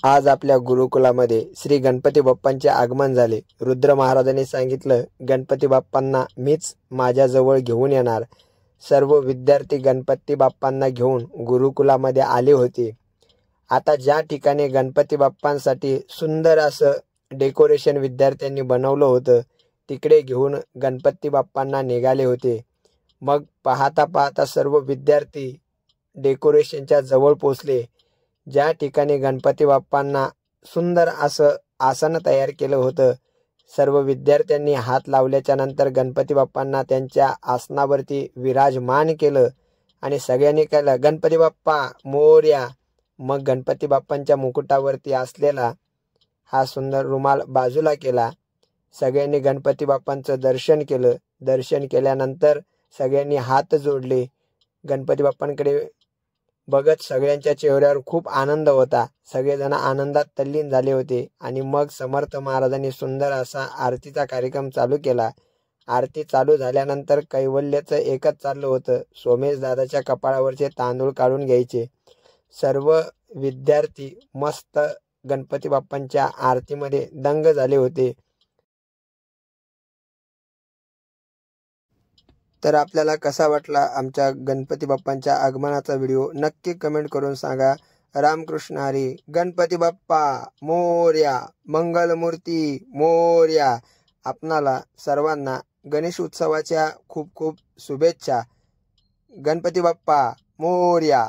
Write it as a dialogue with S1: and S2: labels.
S1: आज आपल्या गुरुकुलामध्ये श्री गणपती बाप्पांचे आगमन झाले। रुद्र महाराजांनी सांगितलं, गणपती बाप्पांना मीच माझ्याजवळ घेऊन येणार। सर्व विद्यार्थी गणपती बाप्पांना घेऊन गुरुकुलामध्ये आले होते। आता ज्या ठिकाणी गणपती बाप्पांसाठी सुंदर असं डेकोरेशन विद्यार्थ्यांनी बनवलं होतं, तिकडे घेऊन गणपती बाप्पांना निघाले होते। मग पाहता पाहता सर्व विद्यार्थी डेकोरेशनच्या जवळ पोचले। ज्या ठिकाणी गणपती बाप्पांना सुंदर असं आसन तयार केलं होतं, सर्व विद्यार्थ्यांनी हात लावल्याच्या नंतर गणपती बाप्पांना त्यांच्या आसनावरती विराजमान केलं आणि सगळ्यांनी केलं, गणपती बाप्पा मोरया। मग गणपती बाप्पांच्या मुकुटावरती असलेला हा सुंदर रुमाल बाजूला केला। सगळ्यांनी गणपती बाप्पांचं दर्शन केलं। दर्शन केल्यानंतर सगळ्यांनी हात जोडले। गणपती बाप्पांकडे बघत सगळ्यांच्या चेहऱ्यावर खूप आनंद होता। सगळेजण आनंदात तल्लीन झाले होते। आणि मग समर्थ महाराजांनी सुंदर असा आरतीचा कार्यक्रम चालू केला। आरती चालू झाल्यानंतर कैवल्याचं एकच चाललं होतं, सोमेश दादाच्या कपाळावरचे तांदूळ काढून घ्यायचे। सर्व विद्यार्थी मस्त गणपती बाप्पांच्या आरतीमध्ये दंग झाले होते। तर आपल्याला कसा वाटला आमच्या गणपती बाप्पांच्या आगमनाचा व्हिडिओ नक्की कमेंट करून सांगा। रामकृष्ण हरी, गणपती बाप्पा मोरया, मंगलमूर्ती मोरया। आपणाला सर्वांना गणेश उत्सवाच्या खूप खूप शुभेच्छा। गणपती बाप्पा मोरया।